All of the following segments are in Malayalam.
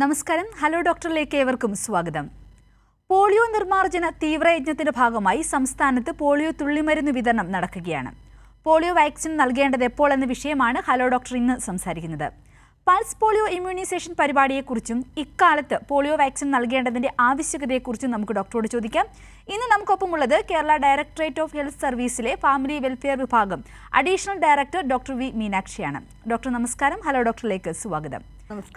നമസ്കാരം. ഹലോ ഡോക്ടറിലേക്ക് ഏവർക്കും സ്വാഗതം. പോളിയോ നിർമ്മാർജ്ജന തീവ്രയജ്ഞത്തിന്റെ ഭാഗമായി സംസ്ഥാനത്ത് പോളിയോ തുള്ളിമരുന്ന് വിതരണം നടക്കുകയാണ്. പോളിയോ വാക്സിൻ നൽകേണ്ടത് എപ്പോൾ എന്ന വിഷയമാണ് ഹലോ ഡോക്ടർ ഇന്ന് സംസാരിക്കുന്നത്. പൾസ് പോളിയോ ഇമ്മ്യൂണൈസേഷൻ പരിപാടിയെക്കുറിച്ചും ഇക്കാലത്ത് പോളിയോ വാക്സിൻ നൽകേണ്ടതിന്റെ ആവശ്യകതയെക്കുറിച്ചും നമുക്ക് ഡോക്ടറോട് ചോദിക്കാം. ഇന്ന് നമുക്കൊപ്പമുള്ളത് കേരള ഡയറക്ടറേറ്റ് ഓഫ് ഹെൽത്ത് സർവീസിലെ ഫാമിലി വെൽഫെയർ വിഭാഗം അഡീഷണൽ ഡയറക്ടർ ഡോക്ടർ വി മീനാക്ഷിയാണ്. ഡോക്ടർ നമസ്കാരം. ഹലോ ഡോക്ടറിലേക്ക് സ്വാഗതം.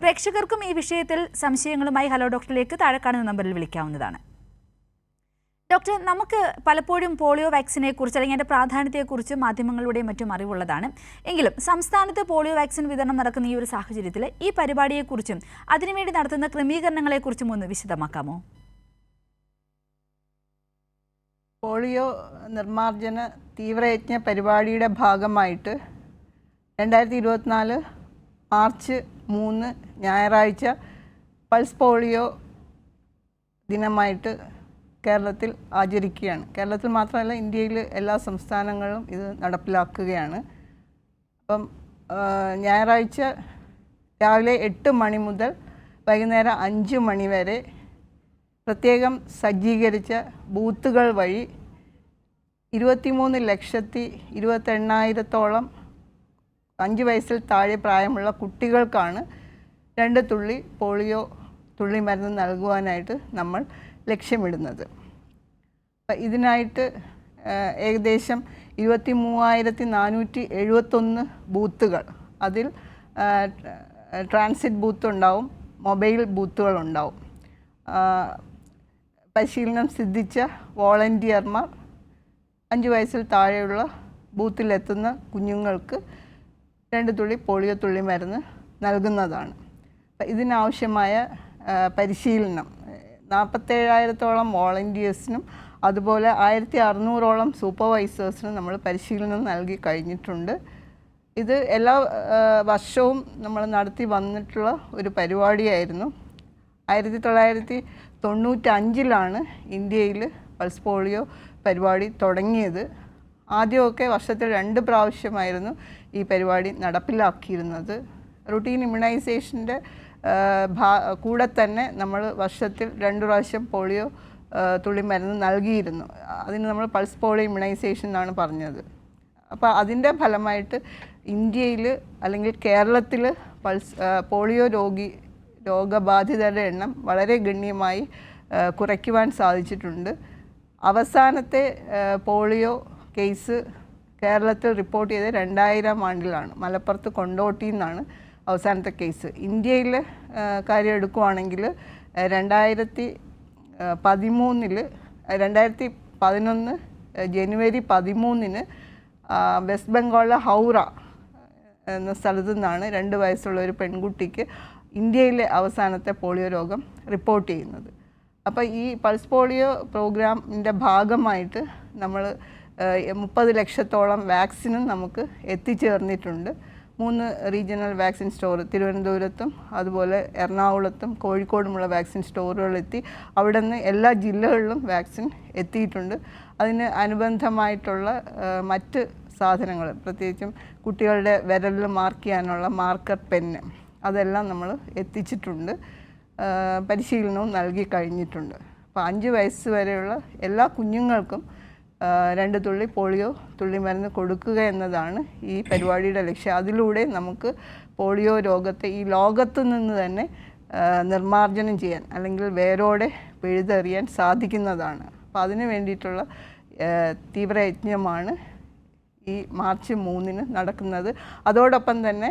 പ്രേക്ഷകർക്കും ഈ വിഷയത്തിൽ സംശയങ്ങളുമായി ഹലോ ഡോക്ടറിലേക്ക് താഴെ കാണുന്ന നമ്പറിൽ വിളിക്കാവുന്നതാണ്. ഡോക്ടർ, നമുക്ക് പലപ്പോഴും പോളിയോ വാക്സിനെ കുറിച്ച് അല്ലെങ്കിൽ അതിൻ്റെ പ്രാധാന്യത്തെക്കുറിച്ച് മാധ്യമങ്ങളുടെയും മറ്റും അറിവുള്ളതാണ്. എങ്കിലും സംസ്ഥാനത്ത് പോളിയോ വാക്സിൻ വിതരണം നടക്കുന്ന ഈ ഒരു സാഹചര്യത്തിൽ ഈ പരിപാടിയെക്കുറിച്ചും അതിനുവേണ്ടി നടത്തുന്ന ക്രമീകരണങ്ങളെക്കുറിച്ചും ഒന്ന് വിശദമാക്കാമോ? പോളിയോ നിർമ്മാർജ്ജന തീവ്രയജ്ഞ പരിപാടിയുടെ ഭാഗമായിട്ട് 2024 മാർച്ച് 3 ഞായറാഴ്ച പൾസ് പോളിയോ ദിനമായിട്ട് കേരളത്തിൽ ആചരിക്കുകയാണ്. കേരളത്തിൽ മാത്രമല്ല, ഇന്ത്യയിൽ എല്ലാ സംസ്ഥാനങ്ങളിലും ഇത് നടപ്പിലാക്കുകയാണ്. അപ്പം ഞായറാഴ്ച രാവിലെ 8 മണി മുതൽ വൈകുന്നേരം 5 മണി വരെ പ്രത്യേകം സജ്ജീകരിച്ച ബൂത്തുകൾ വഴി 23,28,000 5 വയസ്സിൽ താഴെ പ്രായമുള്ള കുട്ടികൾക്കാണ് 2 തുള്ളി പോളിയോ തുള്ളിമരുന്ന് നൽകുവാനായിട്ട് നമ്മൾ ലക്ഷ്യമിടുന്നത്. അപ്പം ഇതിനായിട്ട് ഏകദേശം 23,471 ബൂത്തുകൾ, അതിൽ ട്രാൻസിറ്റ് ബൂത്ത് ഉണ്ടാവും, മൊബൈൽ ബൂത്തുകളുണ്ടാവും. പരിശീലനം സിദ്ധിച്ച വോളണ്ടിയർമാർ 5 വയസ്സിൽ താഴെയുള്ള ബൂത്തിലെത്തുന്ന കുഞ്ഞുങ്ങൾക്ക് 2 തുള്ളി പോളിയോ തുള്ളിമരുന്ന് നൽകുന്നതാണ്. അപ്പം ഇതിനാവശ്യമായ പരിശീലനം 47,000 വോളണ്ടിയേഴ്സിനും അതുപോലെ 1,600 സൂപ്പർവൈസേഴ്സിനും നമ്മൾ പരിശീലനം നൽകി കഴിഞ്ഞിട്ടുണ്ട്. ഇത് എല്ലാ വർഷവും നമ്മൾ നടത്തി വന്നിട്ടുള്ള ഒരു പരിപാടിയായിരുന്നു. 1995 ഇന്ത്യയിൽ പൾസ് പോളിയോ പരിപാടി തുടങ്ങിയത്. ആദ്യമൊക്കെ വർഷത്തിൽ 2 പ്രാവശ്യമായിരുന്നു ഈ പരിപാടി നടപ്പിലാക്കിയിരുന്നത്. റുട്ടീൻ ഇമ്മ്യൂണൈസേഷൻ്റെ കൂടെ തന്നെ നമ്മൾ വർഷത്തിൽ 2 പ്രാവശ്യം പോളിയോ തുള്ളിമരുന്ന് നൽകിയിരുന്നു. അതിന് നമ്മൾ പൾസ് പോളിയോ ഇമ്മ്യൂണൈസേഷൻ എന്നാണ് പറഞ്ഞത്. അപ്പോൾ അതിൻ്റെ ഫലമായിട്ട് ഇന്ത്യയിൽ അല്ലെങ്കിൽ കേരളത്തിൽ പോളിയോ രോഗബാധിതരുടെ എണ്ണം വളരെ ഗണ്യമായി കുറയ്ക്കുവാൻ സാധിച്ചിട്ടുണ്ട്. അവസാനത്തെ പോളിയോ കേസ് കേരളത്തിൽ റിപ്പോർട്ട് ചെയ്തത് 2000 മലപ്പുറത്ത് കൊണ്ടോട്ടിയിൽ നിന്നാണ് അവസാനത്തെ കേസ്. ഇന്ത്യയിൽ കാര്യം എടുക്കുവാണെങ്കിൽ 2011 ജനുവരി 13 വെസ്റ്റ് ബംഗാളിലെ ഹൗറ എന്ന സ്ഥലത്തു നിന്നാണ് 2 വയസ്സുള്ള ഒരു പെൺകുട്ടിക്ക് ഇന്ത്യയിലെ അവസാനത്തെ പോളിയോ രോഗം റിപ്പോർട്ട് ചെയ്യുന്നത്. അപ്പോൾ ഈ പൾസ് പോളിയോ പ്രോഗ്രാമിൻ്റെ ഭാഗമായിട്ട് നമ്മൾ 30 ലക്ഷത്തോളം വാക്സിനും നമുക്ക് എത്തിച്ചേർന്നിട്ടുണ്ട്. 3 റീജിയണൽ വാക്സിൻ സ്റ്റോർ തിരുവനന്തപുരത്തും അതുപോലെ എറണാകുളത്തും കോഴിക്കോടുമുള്ള വാക്സിൻ സ്റ്റോറുകളെത്തി. അവിടെ നിന്ന് എല്ലാ ജില്ലകളിലും വാക്സിൻ എത്തിയിട്ടുണ്ട്. അതിന് അനുബന്ധമായിട്ടുള്ള മറ്റ് സാധനങ്ങൾ, പ്രത്യേകിച്ചും കുട്ടികളുടെ വിരലിൽ മാർക്ക് ചെയ്യാനുള്ള മാർക്കർ പെന്ന്, അതെല്ലാം നമ്മൾ എത്തിച്ചിട്ടുണ്ട്. പരിശീലനവും നൽകി കഴിഞ്ഞിട്ടുണ്ട്. അപ്പോൾ 5 വയസ്സ് വരെയുള്ള എല്ലാ കുഞ്ഞുങ്ങൾക്കും 2 തുള്ളി പോളിയോ തുള്ളിമരുന്ന് കൊടുക്കുക എന്നതാണ് ഈ പരിപാടിയുടെ ലക്ഷ്യം. അതിലൂടെ നമുക്ക് പോളിയോ രോഗത്തെ ഈ ലോകത്തു നിന്ന് തന്നെ നിർമ്മാർജ്ജനം ചെയ്യാൻ അല്ലെങ്കിൽ വേരോടെ പിഴുതെറിയാൻ സാധിക്കുന്നതാണ്. അപ്പോൾ അതിന് വേണ്ടിയിട്ടുള്ള തീവ്രയജ്ഞമാണ് ഈ മാർച്ച് 3 നടക്കുന്നത്. അതോടൊപ്പം തന്നെ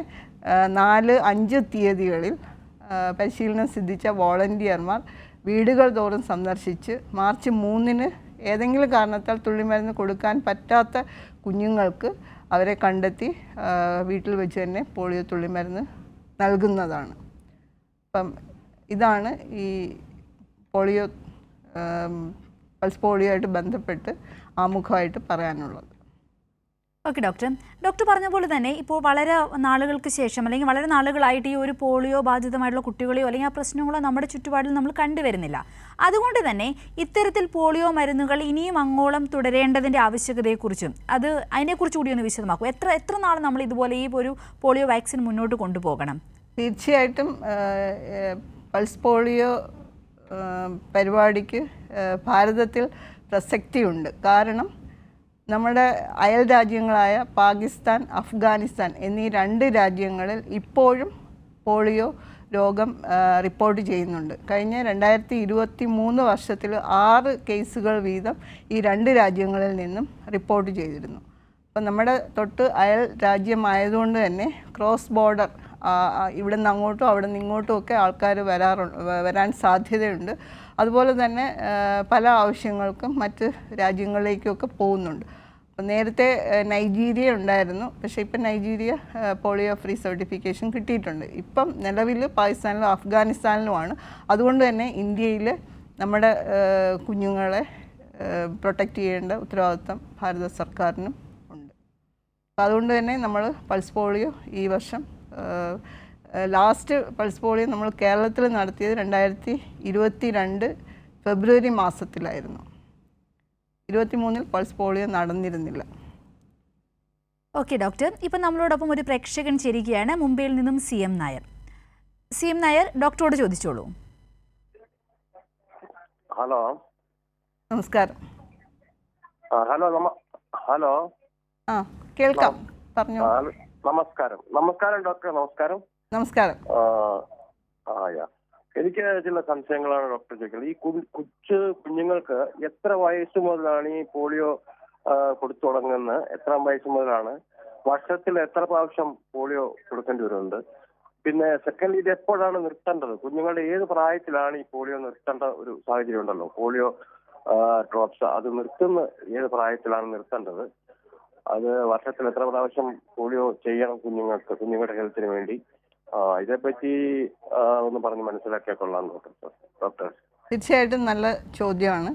4, 5 തീയതികളിൽ പരിശീലനം സിദ്ധിച്ച വോളണ്ടിയർമാർ വീടുകൾ തോറും സന്ദർശിച്ച് മാർച്ച് 3 ഏതെങ്കിലും കാരണത്താൽ തുള്ളിമരുന്ന് കൊടുക്കാൻ പറ്റാത്ത കുഞ്ഞുങ്ങൾക്ക് അവരെ കണ്ടെത്തി വീട്ടിൽ വെച്ച് തന്നെ പോളിയോ തുള്ളിമരുന്ന് നൽകുന്നതാണ്. അപ്പം ഇതാണ് ഈ പോളിയോ പൾസ് പോളിയോ ആയിട്ട് ബന്ധപ്പെട്ട് ആമുഖമായിട്ട് പറയാനുള്ളത്. ഓക്കെ ഡോക്ടർ പറഞ്ഞ പോലെ തന്നെ ഇപ്പോൾ വളരെ നാളുകൾക്ക് ശേഷം അല്ലെങ്കിൽ വളരെ നാളുകളായിട്ട് ഈ ഒരു പോളിയോ ബാധിതമായിട്ടുള്ള കുട്ടികളെയോ അല്ലെങ്കിൽ ആ പ്രശ്നങ്ങളോ നമ്മുടെ ചുറ്റുപാടിൽ നമ്മൾ കണ്ടുവരുന്നില്ല. അതുകൊണ്ട് തന്നെ ഇത്തരത്തിൽ പോളിയോ മരുന്നുകൾ ഇനിയും അങ്ങോളം തുടരേണ്ടതിൻ്റെ ആവശ്യകതയെക്കുറിച്ചും അതിനെക്കുറിച്ച് കൂടി ഒന്ന് വിശദമാക്കും. എത്ര നാൾ നമ്മൾ ഇതുപോലെ ഈ ഒരു പോളിയോ വാക്സിൻ മുന്നോട്ട് കൊണ്ടുപോകണം? തീർച്ചയായിട്ടും പൾസ് പോളിയോ പരിപാടിക്ക് ഭാരതത്തിൽ പ്രസക്തിയുണ്ട്. കാരണം നമ്മുടെ അയൽ രാജ്യങ്ങളായ പാകിസ്ഥാൻ, അഫ്ഗാനിസ്ഥാൻ എന്നീ 2 രാജ്യങ്ങളിൽ ഇപ്പോഴും പോളിയോ രോഗം റിപ്പോർട്ട് ചെയ്യുന്നുണ്ട്. കഴിഞ്ഞ 2023 വർഷത്തിൽ 6 കേസുകൾ വീതം ഈ 2 രാജ്യങ്ങളിൽ നിന്നും റിപ്പോർട്ട് ചെയ്തിരുന്നു. അപ്പം നമ്മുടെ തൊട്ട് അയൽ രാജ്യമായതുകൊണ്ട് തന്നെ ക്രോസ് ബോർഡർ ഇവിടെ നിന്ന് അങ്ങോട്ടും അവിടെ നിന്ന് ഇങ്ങോട്ടും ഒക്കെ ആൾക്കാർ വരാൻ സാധ്യതയുണ്ട്. അതുപോലെ തന്നെ പല ആവശ്യങ്ങൾക്കും മറ്റ് രാജ്യങ്ങളിലേക്കൊക്കെ പോകുന്നുണ്ട്. അപ്പം നേരത്തെ നൈജീരിയ ഉണ്ടായിരുന്നു, പക്ഷേ ഇപ്പം നൈജീരിയ പോളിയോ ഫ്രീ സർട്ടിഫിക്കേഷൻ കിട്ടിയിട്ടുണ്ട്. ഇപ്പം നിലവിൽ പാകിസ്ഥാനിലും അഫ്ഗാനിസ്ഥാനിലുമാണ്. അതുകൊണ്ട് തന്നെ ഇന്ത്യയിൽ നമ്മുടെ കുഞ്ഞുങ്ങളെ പ്രൊട്ടക്റ്റ് ചെയ്യേണ്ട ഉത്തരവാദിത്വം ഭാരത സർക്കാരിനും ഉണ്ട്. അപ്പം അതുകൊണ്ട് തന്നെ നമ്മൾ പൾസ് പോളിയോ ഈ വർഷം ലാസ്റ്റ് പൾസ് പോളിയോ നമ്മൾ കേരളത്തിൽ നടത്തിയത് 2022 ഫെബ്രുവരി മാസത്തിലായിരുന്നു. 23 പൾസ് പോളിയോ നടന്നിരുന്നില്ല. ഓക്കെ ഡോക്ടർ, ഇപ്പം നമ്മളോടൊപ്പം ഒരു പ്രേക്ഷകൻ ചേരുകയാണ് മുംബൈയിൽ നിന്നും CM നായർ. CM നായർ, ഡോക്ടറോട് ചോദിച്ചോളൂ. ഹലോ, നമസ്കാരം. ഹലോ ഹലോ കേൾക്കാം, പറഞ്ഞു. നമസ്കാരം ഡോക്ടർ. നമസ്കാരം. എനിക്ക് ചില സംശയങ്ങളാണ് ഡോക്ടർ ചോദിക്കുന്നത്. ഈ കൊച്ചു കുഞ്ഞുങ്ങൾക്ക് എത്ര വയസ്സ് മുതലാണ് ഈ പോളിയോ കൊടുത്തു തുടങ്ങുന്നത്? എത്രാം വയസ്സ് മുതലാണ്? വർഷത്തിൽ എത്ര പ്രാവശ്യം പോളിയോ കൊടുക്കേണ്ടി വരുന്നുണ്ട്? പിന്നെ സെക്കൻഡ്, ഇത് എപ്പോഴാണ് നിർത്തേണ്ടത്? കുഞ്ഞുങ്ങളുടെ ഏത് പ്രായത്തിലാണ് ഈ പോളിയോ നിർത്തേണ്ട ഒരു സാഹചര്യം ഉണ്ടല്ലോ, പോളിയോ ഡ്രോപ്സ്, അത് നിർത്തുന്ന ഏത് പ്രായത്തിലാണ് നിർത്തേണ്ടത്? അത് വർഷത്തിൽ എത്ര പ്രാവശ്യം പോളിയോ ചെയ്യണം കുഞ്ഞുങ്ങളുടെ ഹെൽത്തിന് വേണ്ടി? ഇതേപ്പറ്റി ഒന്ന് പറഞ്ഞ് മനസ്സിലാക്കിയാൽ കൊള്ളാം ഡോക്ടർ. തീർച്ചയായിട്ടും നല്ല ചോദ്യമാണ്.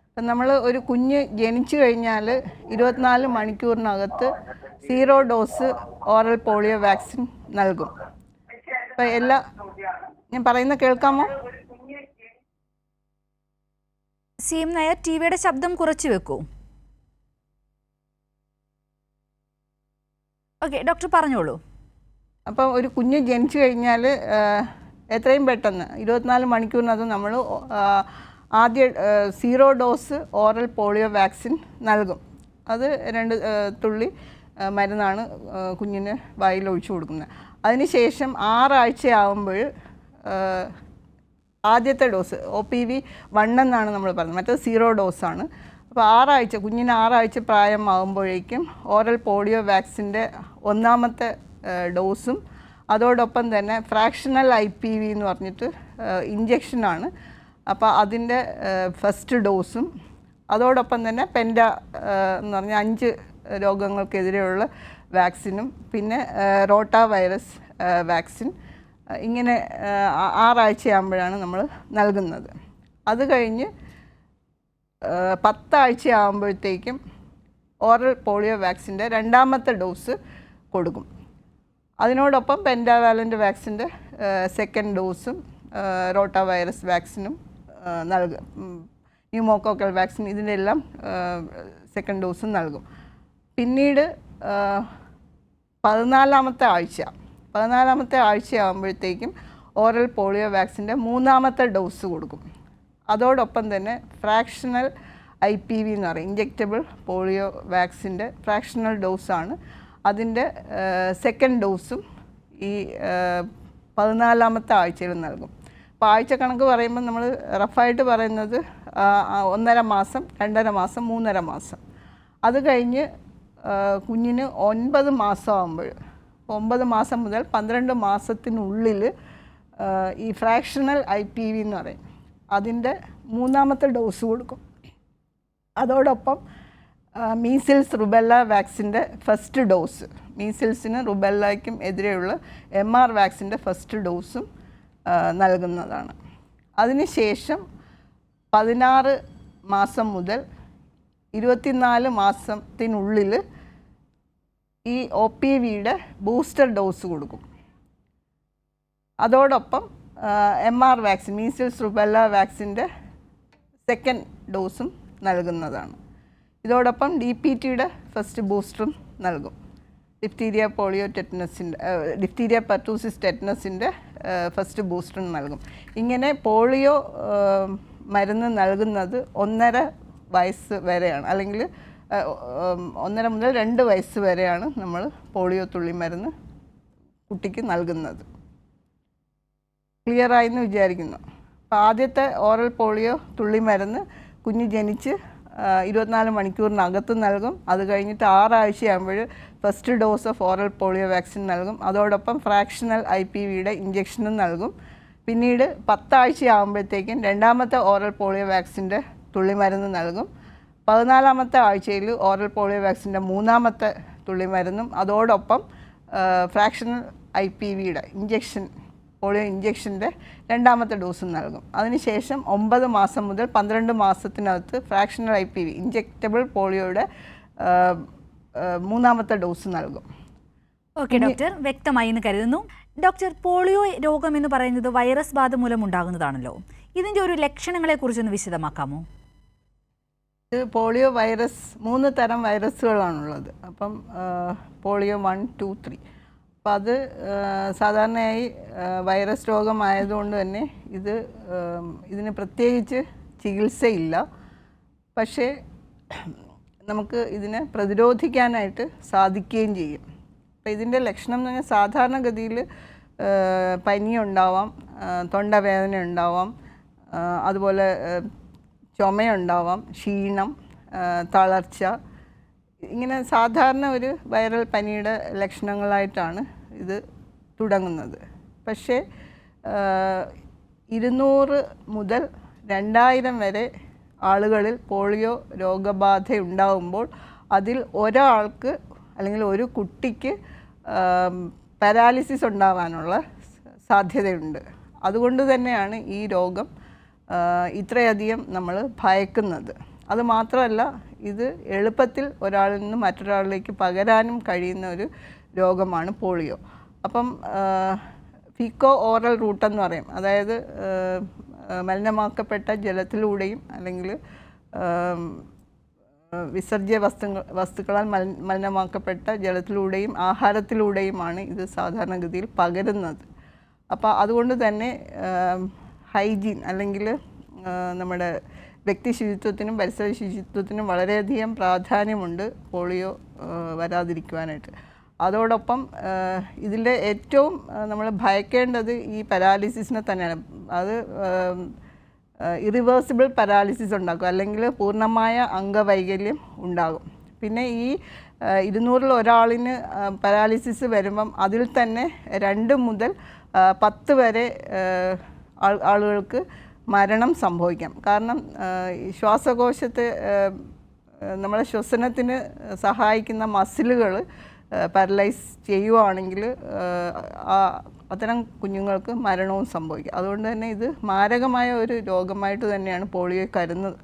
അപ്പം നമ്മൾ ഒരു കുഞ്ഞ് ജനിച്ചു കഴിഞ്ഞാൽ 24 മണിക്കൂറിനകത്ത് 0 ഡോസ് ഓറൽ പോളിയോ വാക്സിൻ നൽകും. അപ്പം ഞാൻ പറയുന്ന കേൾക്കാമോ? CM നായർ, ടിവിയുടെ ശബ്ദം കുറച്ച് വെക്കൂ. ഓക്കെ ഡോക്ടർ, പറഞ്ഞോളൂ. അപ്പം ഒരു കുഞ്ഞ് ജനിച്ചു കഴിഞ്ഞാൽ എത്രയും പെട്ടെന്ന് 24 മണിക്കൂറിനകത്ത് നമ്മൾ ആദ്യ 0 ഡോസ് ഓറൽ പോളിയോ വാക്സിൻ നൽകും. അത് 2 തുള്ളി മരുന്നാണ് കുഞ്ഞിന് വായിൽ ഒഴിച്ചു കൊടുക്കുന്നത്. അതിനുശേഷം 6 ആഴ്ചയാകുമ്പോൾ ആദ്യത്തെ ഡോസ് OPV 1 എന്നാണ് നമ്മൾ പറയുന്നത്, മറ്റേത് 0 ഡോസാണ്. അപ്പോൾ 6 ആഴ്ച, കുഞ്ഞിന് 6 ആഴ്ച പ്രായമാകുമ്പോഴേക്കും ഓറൽ പോളിയോ വാക്സിൻ്റെ 1ാമത്തെ ഡോസും അതോടൊപ്പം തന്നെ ഫ്രാക്ഷണൽ IPV എന്ന് പറഞ്ഞിട്ട് ഇഞ്ചക്ഷനാണ്. അപ്പോൾ അതിൻ്റെ ഫസ്റ്റ് ഡോസും അതോടൊപ്പം തന്നെ പെൻഡ എന്ന് പറഞ്ഞാൽ 5 രോഗങ്ങൾക്കെതിരെയുള്ള വാക്സിനും പിന്നെ റോട്ട വൈറസ് വാക്സിൻ, ഇങ്ങനെ 6 ആഴ്ചയാകുമ്പോഴാണ് നമ്മൾ നൽകുന്നത്. അത് കഴിഞ്ഞ് 10 ആഴ്ചയാകുമ്പോഴത്തേക്കും ഓറൽ പോളിയോ വാക്സിൻ്റെ 2ാമത്തെ ഡോസ് കൊടുക്കും. അതിനോടൊപ്പം പെൻഡാവാലൻ്റ് വാക്സിൻ്റെ സെക്കൻഡ് ഡോസും റോട്ട വൈറസ് വാക്സിനും നൽകും. ന്യൂമോകോക്കൽ വാക്സിൻ, ഇതിൻ്റെ എല്ലാം സെക്കൻഡ് ഡോസും നൽകും. പിന്നീട് 14ാമത്തെ ആഴ്ചയാകുമ്പോഴത്തേക്കും ഓറൽ പോളിയോ വാക്സിൻ്റെ 3ാമത്തെ ഡോസ് കൊടുക്കും. അതോടൊപ്പം തന്നെ ഫ്രാക്ഷണൽ IPV എന്ന് പറയും, ഇഞ്ചെക്റ്റബിൾ പോളിയോ വാക്സിൻ്റെ ഫ്രാക്ഷണൽ ഡോസാണ്. അതിൻ്റെ സെക്കൻഡ് ഡോസും ഈ 14ാമത്തെ ആഴ്ചയിൽ നൽകും. അപ്പോൾ ആഴ്ച കണക്ക് പറയുമ്പോൾ നമ്മൾ റഫായിട്ട് പറയുന്നത് 1.5 മാസം, 2.5 മാസം, 3.5 മാസം. അത് കഴിഞ്ഞ് കുഞ്ഞിന് 9 മാസമാകുമ്പോൾ, 9 മാസം മുതൽ 12 മാസത്തിനുള്ളിൽ ഈ ഫ്രാക്ഷണൽ IPV എന്ന് പറയും, അതിൻ്റെ 3ാമത്തെ ഡോസ് കൊടുക്കും. അതോടൊപ്പം മീസിൽസ് റുബെല്ല വാക്സിൻ്റെ ഫസ്റ്റ് ഡോസ്, മീസിൽസിന് റുബെല്ലയ്ക്കും എതിരെയുള്ള MR വാക്സിൻ്റെ ഫസ്റ്റ് ഡോസും നൽകുന്നതാണ്. അതിനുശേഷം 16 മാസം മുതൽ 24 മാസത്തിനുള്ളിൽ ഈ OPVയുടെ ബൂസ്റ്റർ ഡോസ് കൊടുക്കും. അതോടൊപ്പം MR വാക്സിൻ, മീസിൽസ് റുബെല്ല വാക്സിൻ്റെ സെക്കൻഡ് ഡോസും നൽകുന്നതാണ്. ഇതോടൊപ്പം DPTയുടെ ഫസ്റ്റ് ബൂസ്റ്ററും നൽകും. ഡിഫ്തീരിയ പോളിയോ ടെറ്റനസിൻ്റെ ഡിഫ്തീരിയ പെർട്ടൂസിസ് ടെറ്റനസിൻ്റെ ഫസ്റ്റ് ബൂസ്റ്റർ നൽകും. ഇങ്ങനെ പോളിയോ മരുന്ന് നൽകുന്നത് 1.5 വയസ്സ് വരെയാണ്, അല്ലെങ്കിൽ 1.5 മുതൽ 2 വയസ്സ് വരെയാണ് നമ്മൾ പോളിയോ തുള്ളിമരുന്ന് കുട്ടിക്ക് നൽകുന്നത്. ക്ലിയറായി എന്ന് വിചാരിക്കുന്നു. അപ്പോൾ ആദ്യത്തെ ഓറൽ പോളിയോ തുള്ളിമരുന്ന് കുഞ്ഞ് ജനിച്ച് 24 മണിക്കൂറിനകത്ത് നൽകും. അത് കഴിഞ്ഞിട്ട് 6 ആഴ്ചയാകുമ്പോൾ first dose of oral polio vaccine നൽകും. അതോടൊപ്പം ഫ്രാക്ഷണൽ IPVയുടെ ഇഞ്ചക്ഷനും നൽകും. പിന്നീട് 10 ആഴ്ചയാകുമ്പോഴത്തേക്കും രണ്ടാമത്തെ ഓറൽ പോളിയോ വാക്സിൻ്റെ തുള്ളിമരുന്ന് നൽകും. 14ാമത്തെ ആഴ്ചയിൽ ഓറൽ പോളിയോ വാക്സിൻ്റെ 3ാമത്തെ തുള്ളിമരുന്നും അതോടൊപ്പം ഫ്രാക്ഷണൽ IPVയുടെ ഇഞ്ചക്ഷൻ പോളിയോ ഇഞ്ചക്ഷൻ്റെ 2ാമത്തെ ഡോസും നൽകും. അതിനുശേഷം 9 മാസം മുതൽ 12 മാസത്തിനകത്ത് ഫ്രാക്ഷണൽ IPV ഇഞ്ചെക്റ്റബിൾ പോളിയോയുടെ 3ാമത്തെ ഡോസ് നൽകും. ഓക്കെ ഡോക്ടർ, വ്യക്തമായി എന്ന് കരുതുന്നു. ഡോക്ടർ, പോളിയോ രോഗം എന്ന് പറയുന്നത് വൈറസ് ബാധ മൂലം ഉണ്ടാകുന്നതാണല്ലോ. ഇതിൻ്റെ ഒരു ലക്ഷണങ്ങളെ കുറിച്ചൊന്ന് വിശദമാക്കാമോ? പോളിയോ വൈറസ് 3 തരം വൈറസുകളാണുള്ളത്. അപ്പം പോളിയോ 1, 2, 3. അപ്പം അത് സാധാരണയായി വൈറസ് രോഗമായതുകൊണ്ട് തന്നെ ഇതിന് പ്രത്യേകിച്ച് ചികിത്സയില്ല. പക്ഷേ നമുക്ക് ഇതിനെ പ്രതിരോധിക്കാനായിട്ട് സാധിക്കുകയും ചെയ്യും. അപ്പം ഇതിൻ്റെ ലക്ഷണം എന്ന് പറഞ്ഞാൽ സാധാരണഗതിയിൽ പനി ഉണ്ടാവാം, തൊണ്ടവേദന ഉണ്ടാവാം, അതുപോലെ ചുമയുണ്ടാവാം, ക്ഷീണം, തളർച്ച, ഇങ്ങനെ സാധാരണ ഒരു വൈറൽ പനിയുടെ ലക്ഷണങ്ങളായിട്ടാണ് ഇത് തുടങ്ങുന്നത്. പക്ഷേ 200 മുതൽ 2000 വരെ ആളുകളിൽ പോളിയോ രോഗബാധ ഉണ്ടാകുമ്പോൾ അതിൽ ഒരാൾക്ക് അല്ലെങ്കിൽ ഒരു കുട്ടിക്ക് പാരാലിസിസ് ഉണ്ടാവാനുള്ള സാധ്യതയുണ്ട്. അതുകൊണ്ട് തന്നെയാണ് ഈ രോഗം ഇത്രയധികം നമ്മൾ ഭയക്കുന്നത്. അതുമാത്രമല്ല, ഇത് എളുപ്പത്തിൽ ഒരാളിൽ നിന്ന് മറ്റൊരാളിലേക്ക് പകരാനും കഴിയുന്ന ഒരു രോഗമാണ് പോളിയോ. അപ്പം ഫീക്കോ ഓറൽ റൂട്ട് എന്ന് പറയും. അതായത് മലിനമാക്കപ്പെട്ട ജലത്തിലൂടെയും അല്ലെങ്കിൽ വിസർജ്യ വസ്തുക്കളാൽ മലിനമാക്കപ്പെട്ട ജലത്തിലൂടെയും ആഹാരത്തിലൂടെയുമാണ് ഇത് സാധാരണഗതിയിൽ പകരുന്നത്. അപ്പോൾ അതുകൊണ്ട് തന്നെ ഹൈജീൻ അല്ലെങ്കിൽ നമ്മുടെ വ്യക്തി ശുചിത്വത്തിനും പരിസര ശുചിത്വത്തിനും വളരെയധികം പ്രാധാന്യമുണ്ട് പോളിയോ വരാതിരിക്കുവാനായിട്ട്. അതോടൊപ്പം ഇതിൻ്റെ ഏറ്റവും നമ്മൾ ഭയക്കേണ്ടത് ഈ പാരാലിസിസിനെ തന്നെയാണ്. അത് ഇറിവേഴ്സിബിൾ പാരാലിസിസ് ഉണ്ടാക്കും, അല്ലെങ്കിൽ പൂർണ്ണമായ അംഗവൈകല്യം ഉണ്ടാകും. പിന്നെ ഈ 200-ൽ ഒരാളിന് പാരാലിസിസ് വരുമ്പം അതിൽ തന്നെ 2 മുതൽ 10 വരെ ആളുകൾക്ക് മരണം സംഭവിക്കാം. കാരണം ശ്വാസകോശത്തെ നമ്മളെ ശ്വസനത്തിന് സഹായിക്കുന്ന മസിലുകൾ പാരലൈസ് ചെയ്യുവാണെങ്കിൽ അത്തരം കുഞ്ഞുങ്ങൾക്ക് മരണവും സംഭവിക്കും. അതുകൊണ്ട് തന്നെ ഇത് മാരകമായ ഒരു രോഗമായിട്ട് തന്നെയാണ് പോളിയോ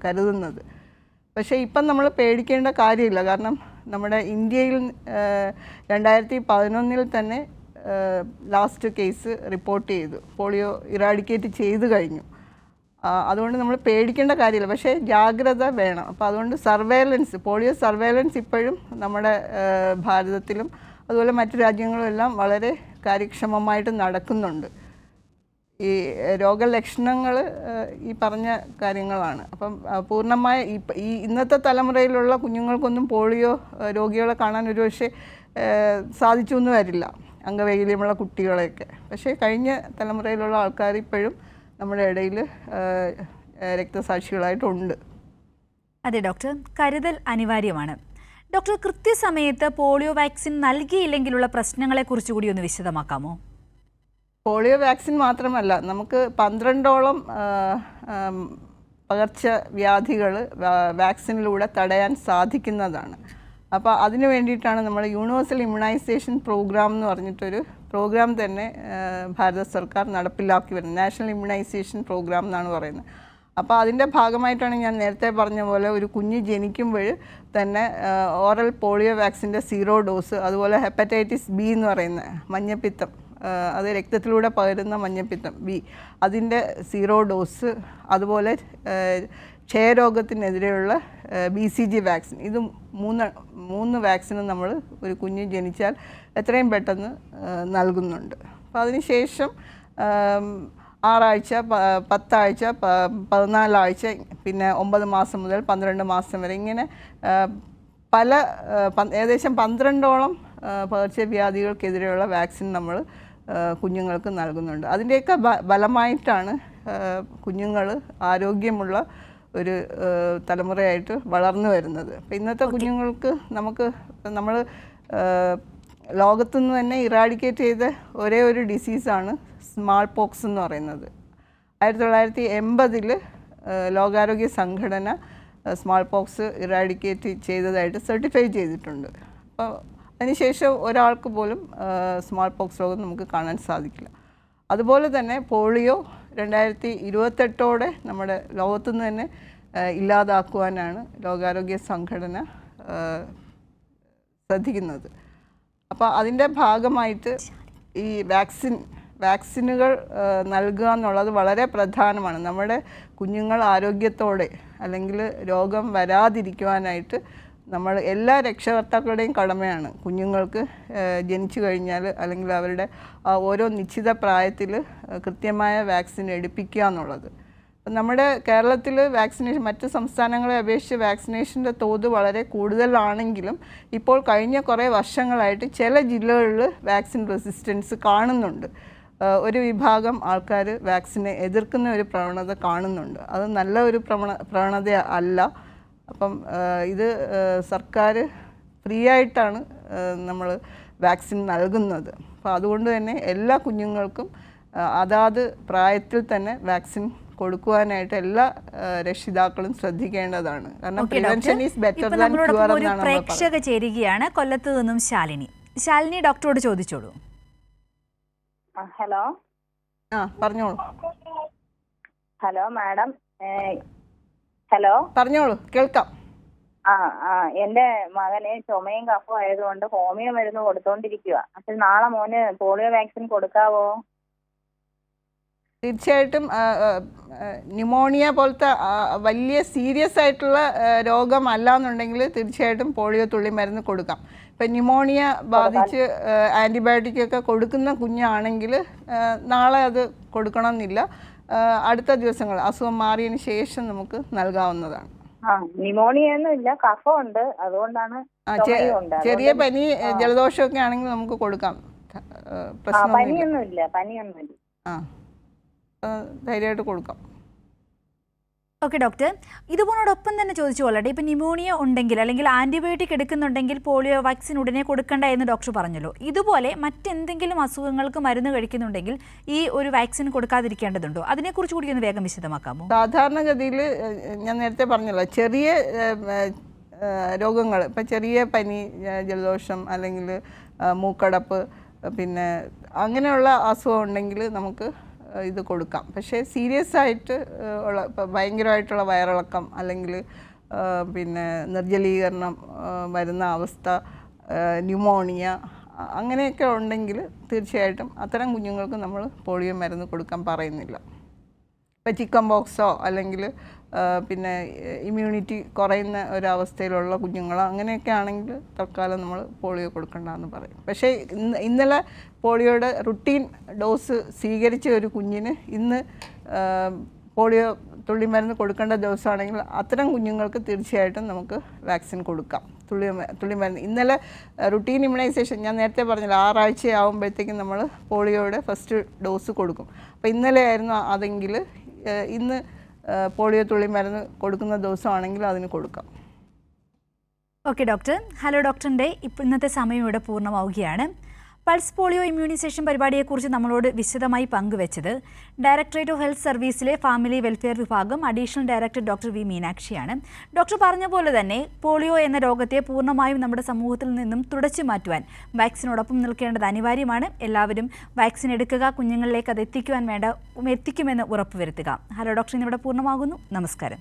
കരുതുന്നത്. പക്ഷേ ഇപ്പം നമ്മൾ പേടിക്കേണ്ട കാര്യമില്ല. കാരണം നമ്മുടെ ഇന്ത്യയിൽ 2011 തന്നെ ലാസ്റ്റ് കേസ് റിപ്പോർട്ട് ചെയ്തു, പോളിയോ ഇറാഡിക്കേറ്റ് ചെയ്തു കഴിഞ്ഞു. അതുകൊണ്ട് നമ്മൾ പേടിക്കേണ്ട കാര്യമില്ല. പക്ഷേ ജാഗ്രത വേണം. അപ്പോൾ അതുകൊണ്ട് പോളിയോ സർവൈലൻസ് ഇപ്പോഴും നമ്മുടെ ഭാരതത്തിലും അതുപോലെ മറ്റു രാജ്യങ്ങളിലെല്ലാം വളരെ കാര്യക്ഷമമായിട്ട് നടക്കുന്നുണ്ട്. ഈ രോഗലക്ഷണങ്ങൾ ഈ പറഞ്ഞ കാര്യങ്ങളാണ്. അപ്പം പൂർണ്ണമായ ഈ ഇന്നത്തെ തലമുറയിലുള്ള കുഞ്ഞുങ്ങൾക്കൊന്നും പോളിയോ രോഗികളെ കാണാൻ ഒരുപക്ഷെ സാധിച്ചു എന്ന് വരില്ല, അംഗവൈകല്യമുള്ള കുട്ടികളെയൊക്കെ. പക്ഷേ കഴിഞ്ഞ തലമുറയിലുള്ള ആൾക്കാർ ഇപ്പോഴും നമ്മുടെ ഇടയിൽ രക്തസാക്ഷികളായിട്ടുണ്ട്. അതെ ഡോക്ടർ, കരുതൽ അനിവാര്യമാണ്. ഡോക്ടർ, കൃത്യസമയത്ത് പോളിയോ വാക്സിൻ നൽകിയില്ലെങ്കിലുള്ള പ്രശ്നങ്ങളെക്കുറിച്ച് കൂടി ഒന്ന് വിശദമാക്കാമോ? പോളിയോ വാക്സിൻ മാത്രമല്ല, നമുക്ക് 12ഓളം പകർച്ചവ്യാധികൾ വാക്സിനിലൂടെ തടയാൻ സാധിക്കുന്നതാണ്. അപ്പോൾ അതിന് വേണ്ടിയിട്ടാണ് നമ്മൾ യൂണിവേഴ്സൽ ഇമ്മ്യൂണൈസേഷൻ പ്രോഗ്രാം എന്ന് പറഞ്ഞിട്ടൊരു പ്രോഗ്രാം തന്നെ ഭാരത സർക്കാർ നടപ്പിലാക്കി വരുന്നത്. നാഷണൽ ഇമ്മ്യൂണൈസേഷൻ പ്രോഗ്രാം എന്നാണ് പറയുന്നത്. അപ്പോൾ അതിൻ്റെ ഭാഗമായിട്ടാണ് ഞാൻ നേരത്തെ പറഞ്ഞ പോലെ ഒരു കുഞ്ഞ് ജനിക്കുമ്പോൾ തന്നെ ഓറൽ പോളിയോ വാക്സിൻ്റെ 0 ഡോസ്, അതുപോലെ ഹെപ്പറ്റൈറ്റിസ് ബി എന്ന് പറയുന്ന മഞ്ഞപ്പിത്തം, അത് രക്തത്തിലൂടെ പകരുന്ന മഞ്ഞപ്പിത്തം ബി, അതിൻ്റെ 0 ഡോസ്, അതുപോലെ ക്ഷയരോഗത്തിനെതിരെയുള്ള BCG വാക്സിൻ. ഇത് മൂന്ന് വാക്സിനും നമ്മൾ ഒരു കുഞ്ഞ് ജനിച്ചാൽ എത്രയും പെട്ടെന്ന് നൽകുന്നുണ്ട്. അപ്പോൾ അതിനുശേഷം 6 ആഴ്ച, 10 ആഴ്ച, 14 ആഴ്ച, പിന്നെ 9 മാസം മുതൽ 12 മാസം വരെ ഇങ്ങനെ ഏകദേശം 12ഓളം പകർച്ചവ്യാധികൾക്കെതിരെയുള്ള വാക്സിൻ നമ്മൾ കുഞ്ഞുങ്ങൾക്ക് നൽകുന്നുണ്ട്. അതിൻ്റെയൊക്കെ ഫലമായിട്ടാണ് കുഞ്ഞുങ്ങൾ ആരോഗ്യമുള്ള ഒരു തലമുറയായിട്ട് വളർന്നു വരുന്നത്. അപ്പോൾ ഇന്നത്തെ കുഞ്ഞുങ്ങൾക്ക് നമ്മൾ ലോകത്തുനിന്ന് തന്നെ ഇറാഡിക്കേറ്റ് ചെയ്ത ഒരേ ഒരു ഡിസീസാണ് സ്മാൾ പോക്സ് എന്ന് പറയുന്നത്. 1980 ലോകാരോഗ്യ സംഘടന സ്മാൾ പോക്സ് ഇറാഡിക്കേറ്റ് ചെയ്തതായിട്ട് സർട്ടിഫൈ ചെയ്തിട്ടുണ്ട്. അപ്പോൾ അതിനുശേഷം ഒരാൾക്ക് പോലും സ്മാൾ പോക്സ് രോഗം നമുക്ക് കാണാൻ സാധിക്കില്ല. അതുപോലെ തന്നെ പോളിയോ 2028 നമ്മുടെ ലോകത്തുനിന്ന് തന്നെ ഇല്ലാതാക്കുവാനാണ് ലോകാരോഗ്യ സംഘടന ശ്രദ്ധിക്കുന്നത്. അപ്പോൾ അതിൻ്റെ ഭാഗമായിട്ട് ഈ വാക്സിനുകൾ നൽകുക എന്നുള്ളത് വളരെ പ്രധാനമാണ്. നമ്മുടെ കുഞ്ഞുങ്ങൾ ആരോഗ്യത്തോടെ അല്ലെങ്കിൽ രോഗം വരാതിരിക്കുവാനായിട്ട് നമ്മൾ എല്ലാ രക്ഷകർത്താക്കളുടെയും കടമയാണ് കുഞ്ഞുങ്ങൾക്ക് ജനിച്ചു കഴിഞ്ഞാൽ അല്ലെങ്കിൽ അവരുടെ ഓരോ നിശ്ചിത പ്രായത്തിൽ കൃത്യമായ വാക്സിൻ എടുപ്പിക്കുക എന്നുള്ളത്. നമ്മുടെ കേരളത്തിൽ വാക്സിനേഷൻ മറ്റ് സംസ്ഥാനങ്ങളെ അപേക്ഷിച്ച് വാക്സിനേഷൻ്റെ തോത് വളരെ കൂടുതലാണെങ്കിലും ഇപ്പോൾ കഴിഞ്ഞ കുറേ വർഷങ്ങളായിട്ട് ചില ജില്ലകളിൽ വാക്സിൻ റെസിസ്റ്റൻസ് കാണുന്നുണ്ട്. ഒരു വിഭാഗം ആൾക്കാർ വാക്സിനെ എതിർക്കുന്ന ഒരു പ്രവണത കാണുന്നുണ്ട്. അത് നല്ല ഒരു പ്രവണത അല്ല. അപ്പം ഇത് സർക്കാർ ഫ്രീ ആയിട്ടാണ് നമ്മൾ വാക്സിൻ നൽകുന്നത്. അപ്പോൾ അതുകൊണ്ട് തന്നെ എല്ലാ കുഞ്ഞുങ്ങൾക്കും അതാത് പ്രായത്തിൽ തന്നെ വാക്സിൻ കൊടുക്കുവാനായിട്ട് എല്ലാ രക്ഷിതാക്കളും ശ്രദ്ധിക്കേണ്ടതാണ്. കാരണം prevention is better than cure എന്നാണ്. പ്രേക്ഷക ചേരുകയാണ് കൊല്ലത്ത് നിന്നും ശാലിനി ഡോക്ടറോട് ചോദിച്ചോളൂ. ഹലോ. പറഞ്ഞോളൂ. Hello madam. ഹലോ, പറഞ്ഞോളൂ, കേൾക്കാം. എന്റെ മകന് ചുമയും കഫും ആയതുകൊണ്ട് ഹോമിയോ മരുന്ന് കൊടുത്തോണ്ടിരിക്കുക. അപ്പോൾ നാളെ മോന് പോളിയോ വാക്സിൻ കൊടുക്കാവോ? തീർച്ചയായിട്ടും. ന്യൂമോണിയ പോലത്തെ വലിയ സീരിയസ് ആയിട്ടുള്ള രോഗമല്ല എന്നുണ്ടെങ്കിൽ തീർച്ചയായിട്ടും പോളിയോ തുള്ളി മരുന്ന് കൊടുക്കാം. ഇപ്പം ന്യൂമോണിയ ബാധിച്ച് ആൻറ്റിബയോട്ടിക്കൊക്കെ കൊടുക്കുന്ന കുഞ്ഞാണെങ്കിൽ നാളെ അത് കൊടുക്കണമെന്നില്ല. അടുത്ത ദിവസങ്ങൾ അസുഖം മാറിയതിന് ശേഷം നമുക്ക് നൽകാവുന്നതാണ്. ന്യൂമോണിയ ഒന്നും ഇല്ല, കഫമുണ്ട്, അതുകൊണ്ടാണ്. ചെറിയ പനി ജലദോഷമൊക്കെ ആണെങ്കിൽ നമുക്ക് കൊടുക്കാം. പനിയൊന്നുമില്ല. ധൈര്യമായിട്ട് കൊടുക്കാം. ഓക്കെ ഡോക്ടർ, ഇതുപോലോടൊപ്പം തന്നെ ചോദിച്ചുകൊള്ളട്ടെ, ഇപ്പം ന്യൂമോണിയ ഉണ്ടെങ്കിൽ അല്ലെങ്കിൽ ആൻറ്റിബയോട്ടിക് എടുക്കുന്നുണ്ടെങ്കിൽ പോളിയോ വാക്സിൻ ഉടനെ കൊടുക്കണ്ട എന്ന് ഡോക്ടർ പറഞ്ഞല്ലോ. ഇതുപോലെ മറ്റെന്തെങ്കിലും അസുഖങ്ങൾക്ക് മരുന്ന് കഴിക്കുന്നുണ്ടെങ്കിൽ ഈ ഒരു വാക്സിൻ കൊടുക്കാതിരിക്കേണ്ടതുണ്ടോ? അതിനെക്കുറിച്ച് കൂടി ഒന്ന് വേഗം വിശദമാക്കാമോ? സാധാരണഗതിയിൽ ഞാൻ നേരത്തെ പറഞ്ഞല്ലോ, ചെറിയ രോഗങ്ങൾ, ഇപ്പം ചെറിയ പനി, ജലദോഷം അല്ലെങ്കിൽ മൂക്കടപ്പ്, പിന്നെ അങ്ങനെയുള്ള അസുഖം ഉണ്ടെങ്കിൽ നമുക്ക് ഇത് കൊടുക്കാം. പക്ഷേ സീരിയസ് ആയിട്ട് ഉള്ള ഭയങ്കരമായിട്ടുള്ള വയറിളക്കം അല്ലെങ്കിൽ പിന്നെ നിർജ്ജലീകരണം വരുന്ന അവസ്ഥ, ന്യൂമോണിയ അങ്ങനെയൊക്കെ ഉണ്ടെങ്കിൽ തീർച്ചയായിട്ടും അത്തരം കുഞ്ഞുങ്ങൾക്ക് നമ്മൾ പോളിയോ മരുന്ന് കൊടുക്കാൻ പറയുന്നില്ല. ഇപ്പോൾ ചിക്കൻ ബോക്സോ അല്ലെങ്കിൽ പിന്നെ ഇമ്മ്യൂണിറ്റി കുറയുന്ന ഒരവസ്ഥയിലുള്ള കുഞ്ഞുങ്ങളോ അങ്ങനെയൊക്കെ ആണെങ്കിൽ തൽക്കാലം നമ്മൾ പോളിയോ കൊടുക്കണ്ടെന്ന് പറയും. പക്ഷേ ഇന്നലെ പോളിയോയുടെ റുട്ടീൻ ഡോസ് സ്വീകരിച്ച ഒരു കുഞ്ഞിന് ഇന്ന് പോളിയോ തുള്ളിമരുന്ന് കൊടുക്കേണ്ട ദിവസമാണെങ്കിൽ അത്തരം കുഞ്ഞുങ്ങൾക്ക് തീർച്ചയായിട്ടും നമുക്ക് വാക്സിൻ കൊടുക്കാം. തുള്ളിമരുന്ന് ഇന്നലെ റുട്ടീൻ ഇമ്മ്യൂണൈസേഷൻ ഞാൻ നേരത്തെ പറഞ്ഞില്ല, 6 ആഴ്ചയാകുമ്പോഴത്തേക്കും നമ്മൾ പോളിയോയുടെ ഫസ്റ്റ് ഡോസ് കൊടുക്കും. അപ്പോൾ ഇന്നലെ ആയിരുന്നു അതെങ്കിൽ ഇന്ന് പോളിയോ തുള്ളിമരുന്ന് കൊടുക്കുന്ന ദിവസമാണെങ്കിൽ അതിന് കൊടുക്കാം. Okay doctor. ഹലോ ഡോക്ടറിൻ്റെ ഇന്നത്തെ സമയം ഇവിടെ പൂർണ്ണമാവുകയാണ്. പൾസ് പോളിയോ ഇമ്മ്യൂണൈസേഷൻ പരിപാടിയെക്കുറിച്ച് നമ്മളോട് വിശദമായി പങ്കുവച്ചത് ഡയറക്ടറേറ്റ് ഓഫ് ഹെൽത്ത് സർവീസിലെ ഫാമിലി വെൽഫെയർ വിഭാഗം അഡീഷണൽ ഡയറക്ടർ ഡോക്ടർ വി മീനാക്ഷിയാണ്. ഡോക്ടർ പറഞ്ഞ പോലെ തന്നെ പോളിയോ എന്ന രോഗത്തെ പൂർണ്ണമായും നമ്മുടെ സമൂഹത്തിൽ നിന്നും തുടച്ചു മാറ്റുവാൻ വാക്സിനോടൊപ്പം നിൽക്കേണ്ടത് അനിവാര്യമാണ്. എല്ലാവരും വാക്സിൻ എടുക്കുക, കുഞ്ഞുങ്ങളിലേക്ക് അത് എത്തിക്കുമെന്ന് ഉറപ്പുവരുത്തുക. ഹലോ ഡോക്ടർ ഇന്നിവിടെ പൂർണ്ണമാകുന്നു. നമസ്കാരം.